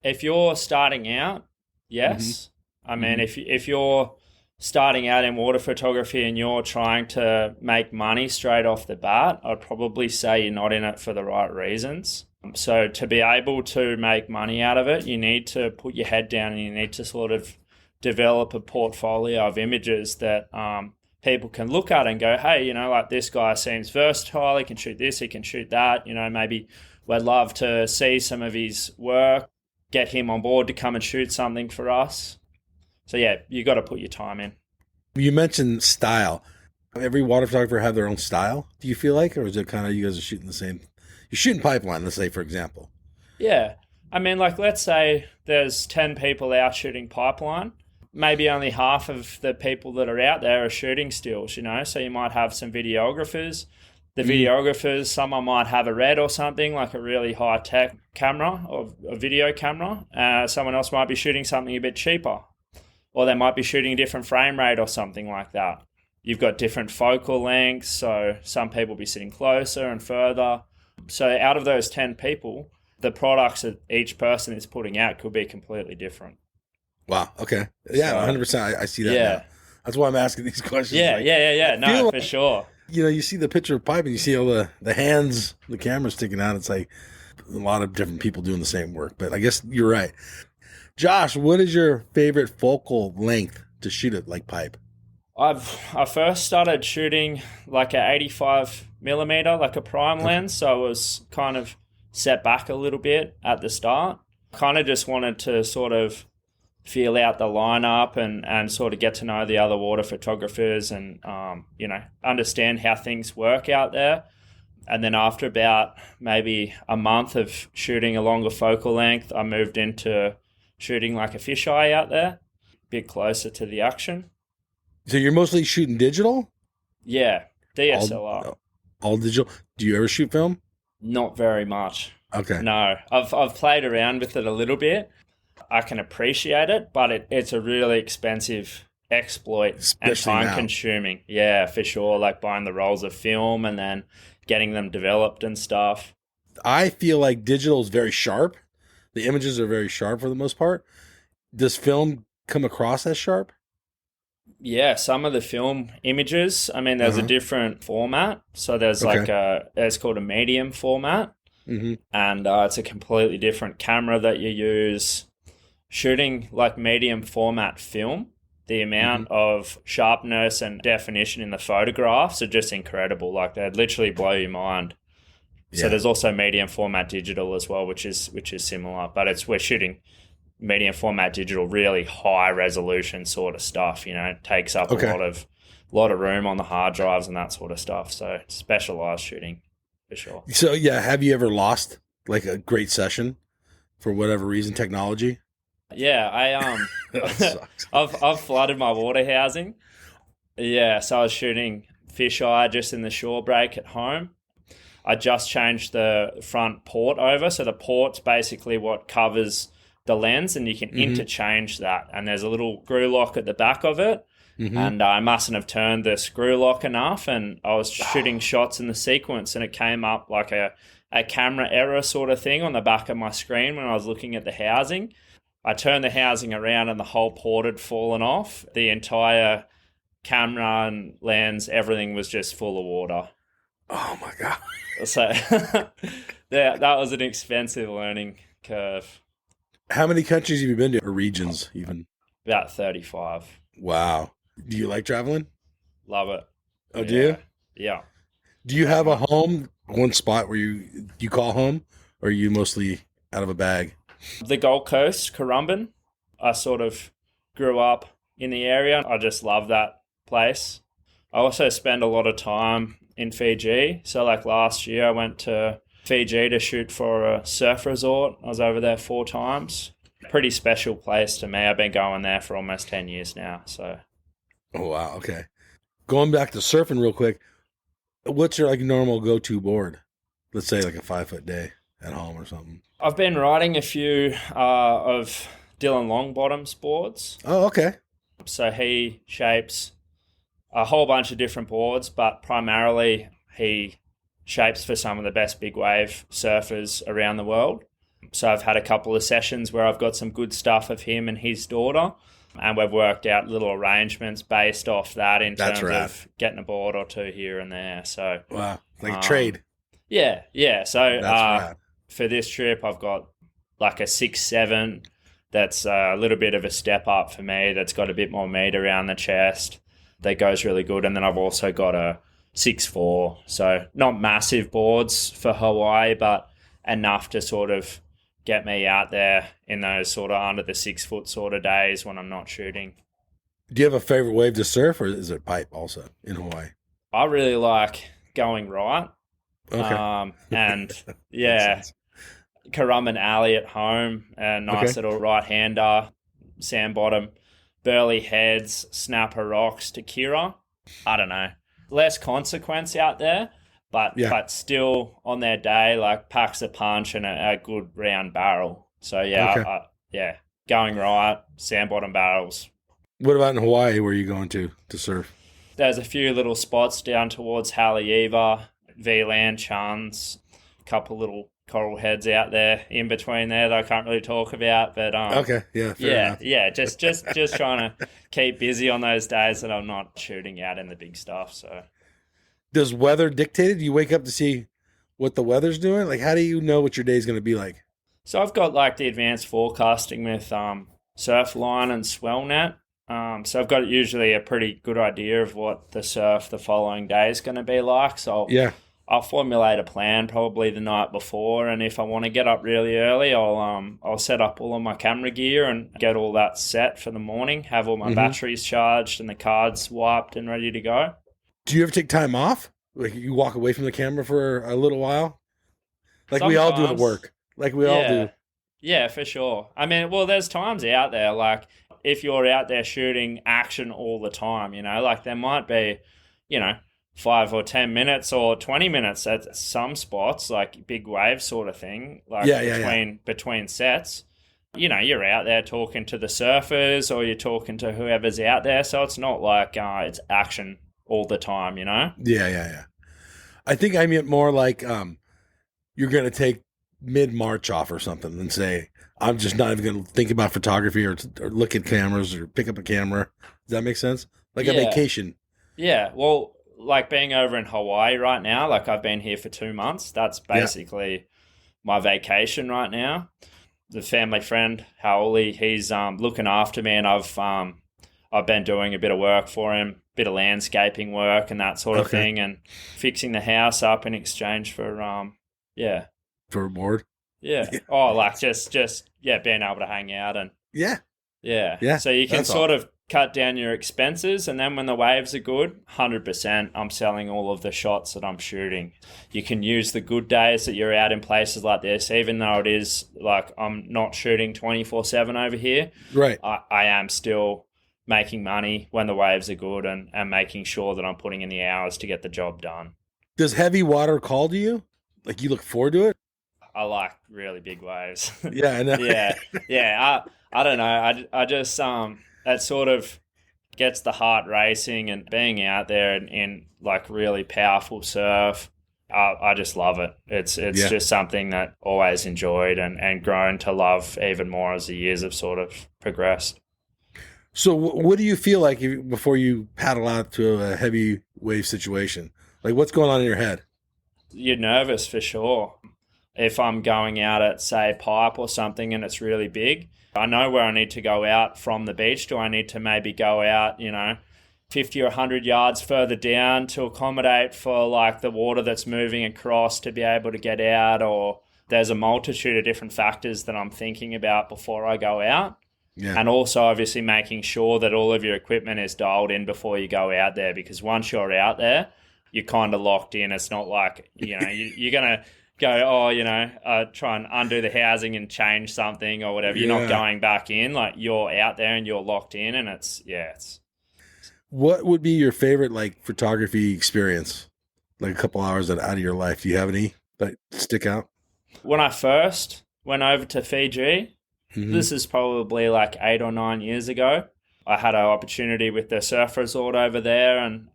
If you're starting out, yes. Mm-hmm. I mean, if you're starting out in water photography and you're trying to make money straight off the bat, I'd probably say you're not in it for the right reasons. So to be able to make money out of it, you need to put your head down and you need to sort of develop a portfolio of images that people can look at and go, hey, like this guy seems versatile. He can shoot this, he can shoot that. Maybe we'd love to see some of his work, get him on board to come and shoot something for us. So, yeah, you got to put your time in. You mentioned style. Every water photographer have their own style, do you feel like? Or is it kind of you guys are shooting the same? You're shooting pipeline, let's say, for example. Yeah. I mean, like, let's say there's 10 people out shooting pipeline. Maybe only half of the people that are out there are shooting stills, So you might have some videographers. The videographers, someone might have a RED or something, like a really high-tech camera or a video camera. Someone else might be shooting something a bit cheaper. Or they might be shooting a different frame rate or something like that. You've got different focal lengths, so some people will be sitting closer and further. So out of those 10 people, the products that each person is putting out could be completely different. Wow, okay. Yeah, 100%. I see that now. That's why I'm asking these questions. Yeah. No, for sure. You see the picture of pipe and you see all the hands, the camera sticking out. It's like a lot of different people doing the same work. But I guess you're right. Josh, what is your favorite focal length to shoot it like pipe? I first started shooting like a 85 millimeter, like a prime lens. So I was kind of set back a little bit at the start. Kind of just wanted to sort of feel out the lineup and sort of get to know the other water photographers and, understand how things work out there. And then after about maybe a month of shooting a longer focal length, I moved into shooting like a fisheye out there, a bit closer to the action. So you're mostly shooting digital? Yeah, DSLR. All digital. Do you ever shoot film? Not very much. Okay. No, I've played around with it a little bit. I can appreciate it, but it's a really expensive exploit. Especially and time-consuming. Yeah, for sure, like buying the rolls of film and then getting them developed and stuff. I feel like digital is very sharp. The images are very sharp for the most part. Does film come across as sharp? Yeah, some of the film images, I mean, there's a different format. So there's it's called a medium format. Mm-hmm. And it's a completely different camera that you use. Shooting like medium format film, the amount of sharpness and definition in the photographs are just incredible. Like they'd literally blow your mind. Yeah. So there's also medium format digital as well, which is similar, but we're shooting medium format digital, really high resolution sort of stuff. It takes up a lot of room on the hard drives and that sort of stuff. So specialized shooting for sure. So yeah, have you ever lost like a great session for whatever reason, technology? Yeah, I've flooded my water housing. Yeah, so I was shooting fisheye just in the shore break at home. I just changed the front port over. So the port's basically what covers the lens and you can interchange that. And there's a little screw lock at the back of it. And I mustn't have turned the screw lock enough and I was shooting shots in the sequence and it came up like a a camera error sort of thing on the back of my screen when I was looking at the housing. I turned the housing around and the whole port had fallen off. The entire camera and lens, everything was just full of water. Oh my God. So that was an expensive learning curve. How many countries have you been to, or regions even? About 35. Wow. Do you like traveling? Love it. Oh, do you? Yeah. Do you have a home, one spot where you call home, or are you mostly out of a bag? The Gold Coast, Currumbin. I sort of grew up in the area. I just love that place. I also spend a lot of time in Fiji. So like last year I went to Fiji to shoot for a surf resort. I was over there 4 times. Pretty special place to me. I've been going there for almost 10 years now. So. Oh, wow. Okay. Going back to surfing real quick, what's your like normal go-to board? Let's say like a 5-foot day at home or something. I've been riding a few of Dylan Longbottom's boards. Oh, okay. So he shapes a whole bunch of different boards, but primarily he shapes for some of the best big wave surfers around the world. So I've had a couple of sessions where I've got some good stuff of him and his daughter, and we've worked out little arrangements based off that in terms of getting a board or two here and there. So wow, like a trade. Yeah. So That's for this trip, I've got like a 6'7" that's a little bit of a step up for me. That's got a bit more meat around the chest. That goes really good. And then I've also got a 6'4". So not massive boards for Hawaii, but enough to sort of get me out there in those sort of under the 6 foot sort of days when I'm not shooting. Do you have a favorite wave to surf, or is it pipe also in Hawaii? I really like going right. Okay. And yeah, Currumbin Alley at home, a nice little right-hander, sand bottom, Burley Heads, Snapper Rocks to Kira. I don't know. Less consequence out there, but still on their day, like packs a punch and a good round barrel. So going right, sand bottom barrels. What about in Hawaii? Where are you going to surf? There's a few little spots down towards Haleiwa, V-Land, Chans, a couple little coral heads out there in between there that I can't really talk about. But just trying to keep busy on those days that I'm not shooting out in the big stuff. So, does weather dictate it? Do you wake up to see what the weather's doing? Like, how do you know what your day's going to be like? So I've got like the advanced forecasting with Surfline and SwellNet. So I've got usually a pretty good idea of what the surf the following day is going to be like. So I'll formulate a plan probably the night before, and if I want to get up really early, I'll set up all of my camera gear and get all that set for the morning, have all my batteries charged and the cards wiped and ready to go. Do you ever take time off? Like you walk away from the camera for a little while? Like sometimes, we all do at work. Like we all do. Yeah, for sure. I mean, well, there's times out there, like if you're out there shooting action all the time, like there might be, 5 or 10 minutes or 20 minutes at some spots, like big wave sort of thing, like between sets. You're out there talking to the surfers or you're talking to whoever's out there. So it's not like it's action all the time, Yeah. I think I meant more like you're going to take mid-March off or something and say, I'm just not even going to think about photography or look at cameras or pick up a camera. Does that make sense? Like a vacation. Yeah. Well, like being over in Hawaii right now, like I've been here for 2 months. That's basically my vacation right now. The family friend, Haoli, he's looking after me, and I've been doing a bit of work for him, bit of landscaping work and that sort of thing, and fixing the house up in exchange for for a board. Yeah. Oh, like just being able to hang out and yeah. So you can sort of cut down your expenses, and then when the waves are good, 100% I'm selling all of the shots that I'm shooting. You can use the good days that you're out in places like this, even though it is like I'm not shooting 24/7 over here. Right. I am still making money when the waves are good and making sure that I'm putting in the hours to get the job done. Does heavy water call to you? Like you look forward to it? I like really big waves. Yeah, I know. Yeah. I don't know. I just that sort of gets the heart racing, and being out there in like really powerful surf, I just love it. It's just something that always enjoyed and grown to love even more as the years have sort of progressed. So what do you feel like before you paddle out to a heavy wave situation? Like, what's going on in your head? You're nervous for sure. If I'm going out at, say, pipe or something and it's really big, I know where I need to go out from the beach. Do I need to maybe go out, 50 or 100 yards further down to accommodate for like the water that's moving across to be able to get out? Or there's a multitude of different factors that I'm thinking about before I go out. Yeah. And also obviously making sure that all of your equipment is dialed in before you go out there, because once you're out there, you're kind of locked in. It's not like, you're going to go, try and undo the housing and change something or whatever. You're not going back in. Like, you're out there and you're locked in, and it's. What would be your favorite, like, photography experience? Like a couple hours out of your life. Do you have any that stick out? When I first went over to Fiji, this is probably like 8 or 9 years ago, I had an opportunity with the surf resort over there, and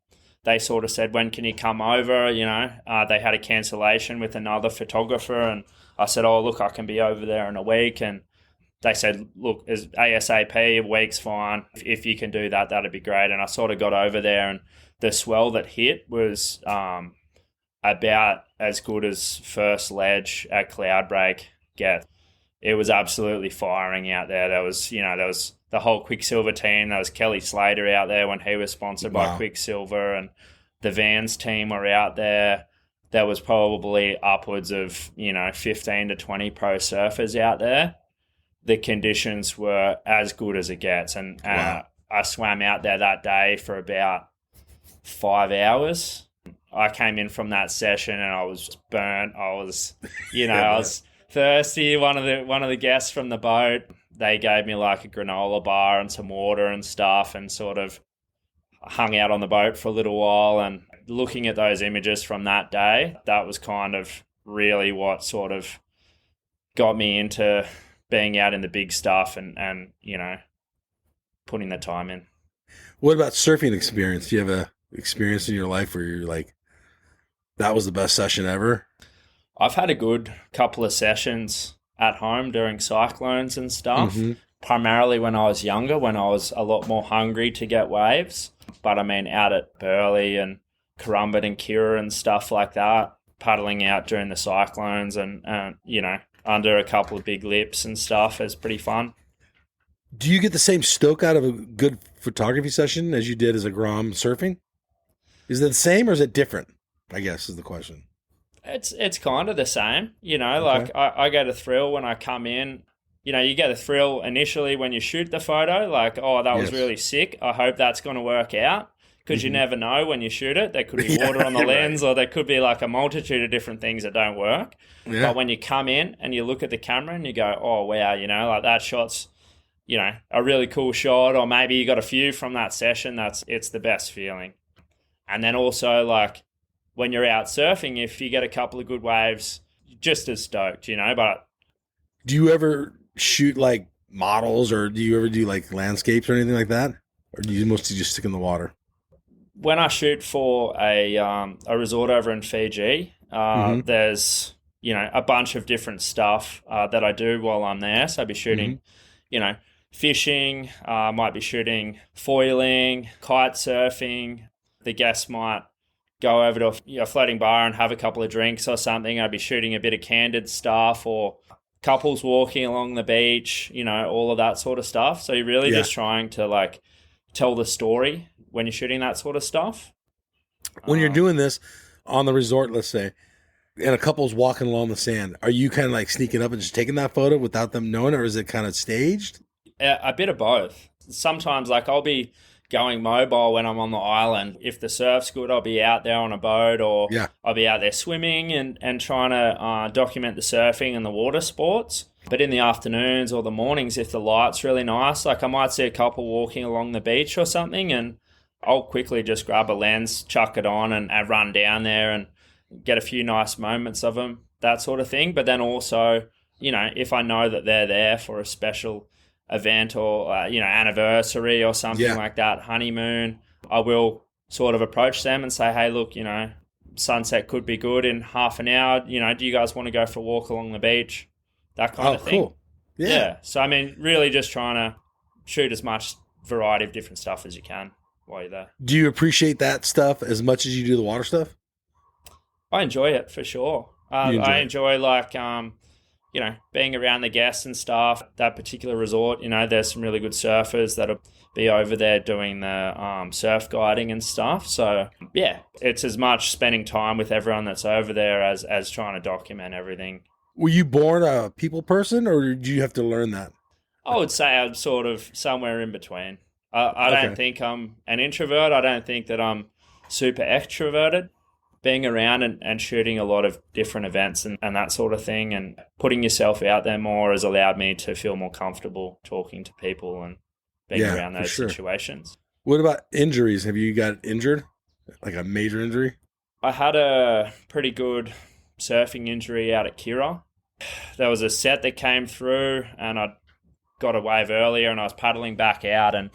they sort of said, when can you come over? They had a cancellation with another photographer, and I said, oh, look, I can be over there in a week. And they said, look, as ASAP, a week's fine. If you can do that, that'd be great. And I sort of got over there, and the swell that hit was about as good as first ledge at Cloudbreak gets. It was absolutely firing out there. There was the whole Quicksilver team. There was Kelly Slater out there when he was sponsored by Quicksilver, and the Vans team were out there. There was probably upwards of 15 to 20 pro surfers out there. The conditions were as good as it gets, and I swam out there that day for about 5 hours. I came in from that session and I was burnt. I was, I was thirsty. One of the guests from the boat, they gave me like a granola bar and some water and stuff, and sort of hung out on the boat for a little while. And looking at those images from that day, that was kind of really what sort of got me into being out in the big stuff and putting the time in. What about surfing experience? Do you have a experience in your life where you're like, that was the best session ever? I've had a good couple of sessions at home during cyclones and stuff, primarily when I was younger, when I was a lot more hungry to get waves. But I mean, out at Burleigh and Currumbin and Kira and stuff like that, paddling out during the cyclones and under a couple of big lips and stuff is pretty fun. Do you get the same stoke out of a good photography session as you did as a Grom surfing? Is it the same or is it different, I guess, is the question. It's kind of the same, like I get a thrill when I come in. You get a thrill initially when you shoot the photo, like, oh, that was really sick. I hope that's going to work out, because you never know when you shoot it. There could be water on the lens, or there could be like a multitude of different things that don't work. Yeah. But when you come in and you look at the camera and you go, oh, wow, like that shot's, a really cool shot, or maybe you got a few from that session, it's the best feeling. And then also, like, when you're out surfing, if you get a couple of good waves, just as stoked, but... Do you ever shoot, like, models, or do you ever do, like, landscapes or anything like that? Or do you mostly just stick in the water? When I shoot for a resort over in Fiji, there's, a bunch of different stuff that I do while I'm there. So I'd be shooting, fishing, might be shooting foiling, kite surfing. The guests might go over to a floating bar and have a couple of drinks or something. I'd be shooting a bit of candid stuff, or couples walking along the beach, all of that sort of stuff. So you're really just trying to, like, tell the story when you're shooting that sort of stuff. When you're doing this on the resort, let's say, and a couple's walking along the sand, are you kind of like sneaking up and just taking that photo without them knowing, or is it kind of staged? A bit of both. Sometimes, like, I'll be going mobile when I'm on the island. If the surf's good, I'll be out there on a boat, or I'll be out there swimming and trying to document the surfing and the water sports. But in the afternoons or the mornings, if the light's really nice, like, I might see a couple walking along the beach or something, and I'll quickly just grab a lens, chuck it on, and run down there and get a few nice moments of them, that sort of thing. But then also, if I know that they're there for a special event or, anniversary or something like that, honeymoon, I will sort of approach them and say, hey, look, sunset could be good in half an hour. You know, do you guys want to go for a walk along the beach? That kind of thing. Cool. Yeah. So, I mean, really just trying to shoot as much variety of different stuff as you can while you're there. Do you appreciate that stuff as much as you do the water stuff? I enjoy it for sure. I enjoy like, you know, being around the guests and stuff. That particular resort, you know, there's some really good surfers that'll be over there doing the surf guiding and stuff. So yeah, it's as much spending time with everyone that's over there as trying to document everything. Were you born a people person, or did you have to learn that? I would say I'm sort of somewhere in between. I don't think I'm an introvert. I don't think that I'm super extroverted. Being around and shooting a lot of different events and that sort of thing and putting yourself out there more has allowed me to feel more comfortable talking to people and being around those situations. What about injuries? Have you got injured? Like a major injury? I had a pretty good surfing injury out at Kira. There was a set that came through and I got a wave earlier and I was paddling back out and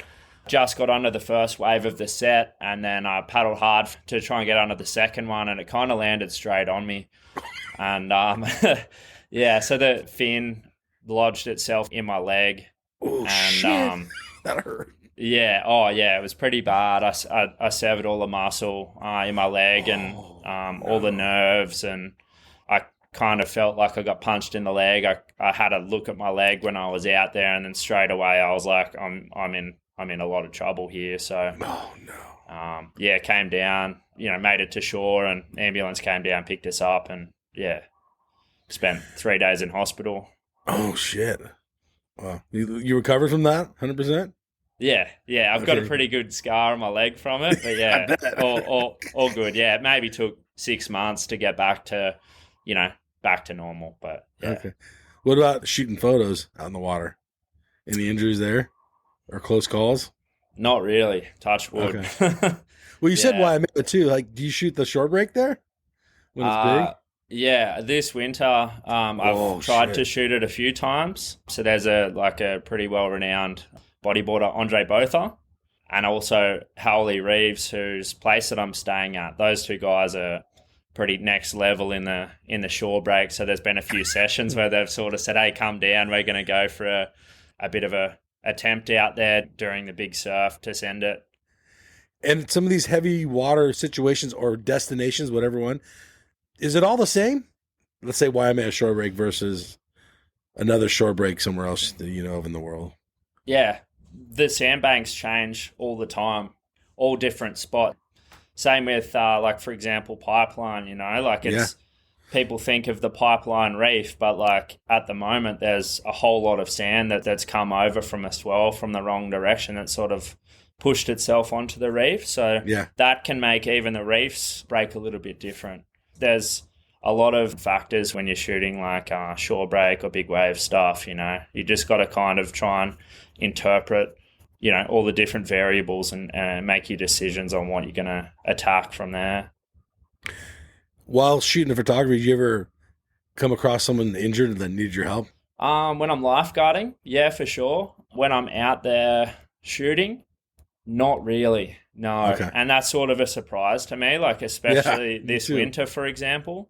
just got under the first wave of the set, and then I paddled hard to try and get under the second one, and it kind of landed straight on me. And yeah, so the fin lodged itself in my leg. Oh, and shit. That hurt. Yeah, it was pretty bad. I severed all the muscle in my leg and all the nerves, and I kind of felt like I got punched in the leg. I had a look at my leg when I was out there, and then straight away I was like, I'm in a lot of trouble here. So, came down, you know, made it to shore, and ambulance came down, picked us up, and spent 3 days in hospital. Oh shit! Wow, you recovered from that 100%? Yeah, I've got a pretty good scar on my leg from it, but yeah, all good. Yeah, it maybe took 6 months to get back to normal, but yeah. Okay. What about shooting photos out in the water? Any injuries there? Or close calls? Not really. Touch wood. Okay. Well, you said Waimea too. Like, do you shoot the short break there when it's big? Yeah, this winter I've tried to shoot it a few times. So there's a pretty well-renowned bodyboarder, Andre Botha, and also Howley Reeves, whose place that I'm staying at. Those two guys are pretty next level in the shore break. So there's been a few sessions where they've sort of said, "Hey, come down. We're going to go for a bit of a attempt out there during the big surf to send it." And some of these heavy water situations or destinations, whatever one, is it all the same? Let's say Waimea shore break versus another shore break somewhere else that you know of in the world. Yeah, the sandbanks change all the time, all different spots. Same with, like, for example, Pipeline, you know, like it's... Yeah. People think of the Pipeline Reef, but like at the moment, there's a whole lot of sand that's come over from a swell from the wrong direction that sort of pushed itself onto the reef. So that can make even the reefs break a little bit different. There's a lot of factors when you're shooting like shore break or big wave stuff, you know. You just got to kind of try and interpret, you know, all the different variables and make your decisions on what you're going to attack from there. While shooting the photography, did you ever come across someone injured that needed your help? When I'm lifeguarding, yeah, for sure. When I'm out there shooting, not really, no. Okay. And that's sort of a surprise to me, like especially this winter, for example.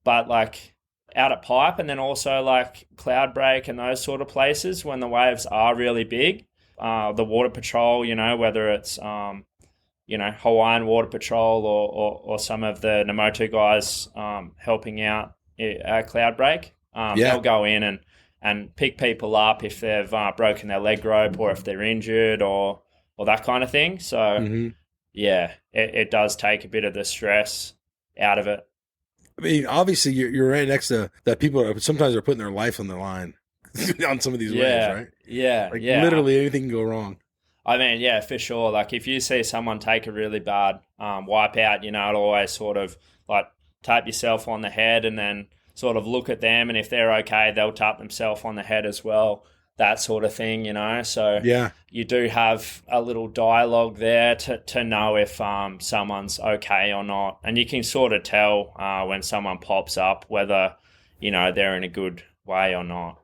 But like out at Pipe and then also like Cloudbreak and those sort of places when the waves are really big, the water patrol, you know, whether it's Hawaiian Water Patrol or some of the Namotu guys helping out at Cloudbreak. They'll go in and pick people up if they've broken their leg rope or if they're injured or that kind of thing. So, it does take a bit of the stress out of it. I mean, obviously, you're right next to that. People sometimes are putting their life on the line on some of these waves, right? Yeah, literally anything can go wrong. I mean, yeah, for sure. Like if you see someone take a really bad wipeout, you know, I'd always sort of like tap yourself on the head and then sort of look at them. And if they're okay, they'll tap themselves on the head as well. That sort of thing, you know. So you do have a little dialogue there to know if someone's okay or not. And you can sort of tell when someone pops up whether, you know, they're in a good way or not.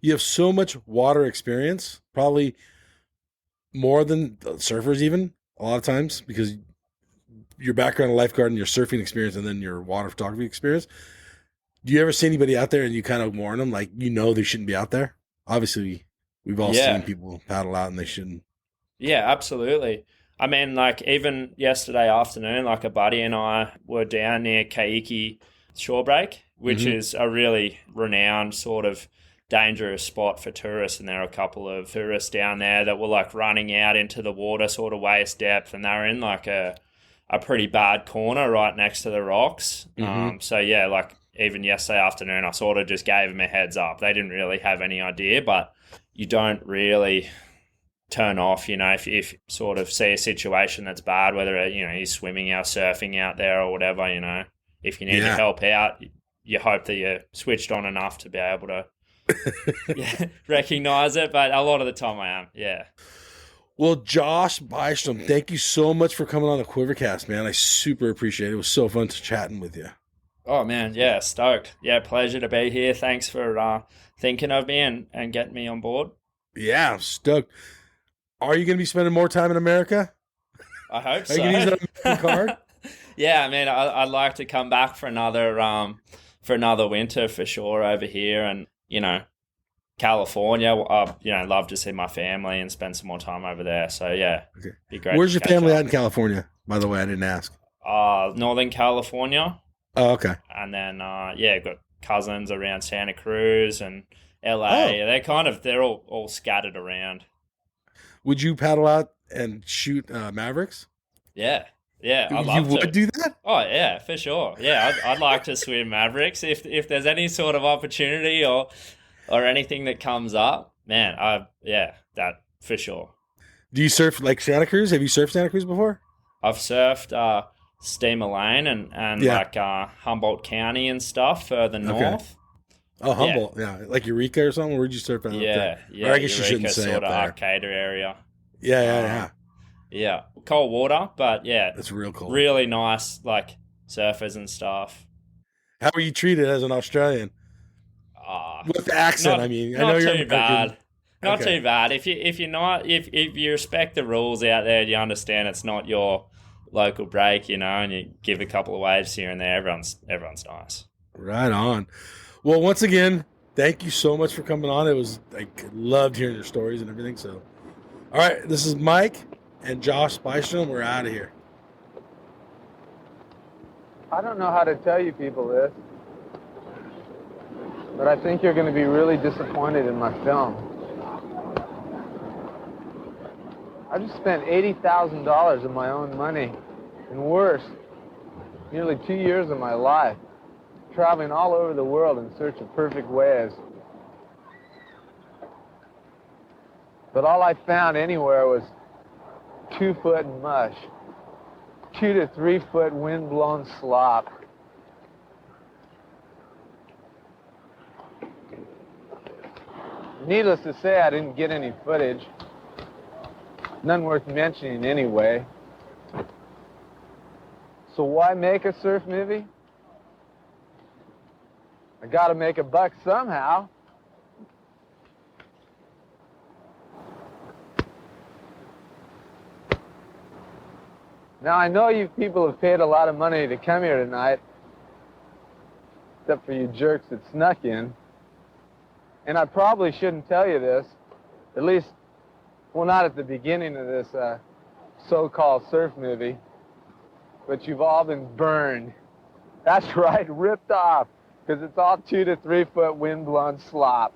You have so much water experience, probably more than surfers even a lot of times, because your background in lifeguard and your surfing experience and then your water photography experience, do you ever see anybody out there and you kind of warn them, like, they shouldn't be out there? Obviously, we've all seen people paddle out and they shouldn't. Yeah, absolutely. I mean, like, even yesterday afternoon, like, a buddy and I were down near Kaiki Shore Break, which is a really renowned sort of dangerous spot for tourists, and there are a couple of tourists down there that were like running out into the water sort of waist depth, and they were in like a pretty bad corner right next to the rocks. So yeah, like even yesterday afternoon I sort of just gave them a heads up. They didn't really have any idea, but you don't really turn off, if you sort of see a situation that's bad, whether you're swimming or surfing out there or whatever, if you need to help out, you hope that you're switched on enough to be able to recognize it, but a lot of the time I am. Yeah. Well, Josh Bystrom, thank you so much for coming on the QuiverCast, man. I super appreciate it. It was so fun chatting with you. Oh man, yeah, stoked. Yeah, pleasure to be here. Thanks for thinking of me and getting me on board. Yeah, I'm stoked. Are you going to be spending more time in America? I hope so. Are you going to use that card? Yeah, I mean, I'd like to come back for another winter for sure over here, and California. Love to see my family and spend some more time over there. So yeah, okay. Be great. Where's your family at in California? By the way, I didn't ask. Northern California. Oh, okay. And then got cousins around Santa Cruz and LA. Oh. They're all scattered around. Would you paddle out and shoot Mavericks? Yeah. Yeah, I'd love to. You would do that? Oh, yeah, for sure. Yeah, I'd like to swim Mavericks if there's any sort of opportunity or anything that comes up. Man, that for sure. Do you surf like Santa Cruz? Have you surfed Santa Cruz before? I've surfed Steamer Lane and like Humboldt County and stuff further north. Oh, Humboldt, yeah. Like Eureka or something? Where'd you surf out there? Yeah. Or I guess Eureka, you shouldn't say sort up of there. Arcata area. Yeah. Yeah, cold water, but yeah. It's real cold. Really nice, like, surfers and stuff. How are you treated as an Australian? With the accent, I mean. I know you're too bad. Not too bad. If you respect the rules out there, you understand it's not your local break, and you give a couple of waves here and there, everyone's nice. Right on. Well, once again, thank you so much for coming on. It was, I loved hearing your stories and everything. So, all right, this is Mike and Josh Bystrom. We're out of here. I don't know how to tell you people this, but I think you're going to be really disappointed in my film. I just spent $80,000 of my own money, and worse, nearly 2 years of my life, traveling all over the world in search of perfect waves. But all I found anywhere was 2-foot mush, 2 to 3 foot wind-blown slop. Needless to say, I didn't get any footage. None worth mentioning anyway. So why make a surf movie? I gotta make a buck somehow. Now, I know you people have paid a lot of money to come here tonight, except for you jerks that snuck in. And I probably shouldn't tell you this, at least, well, not at the beginning of this so-called surf movie, but you've all been burned. That's right, ripped off, because it's all 2 to 3 foot wind-blown slop.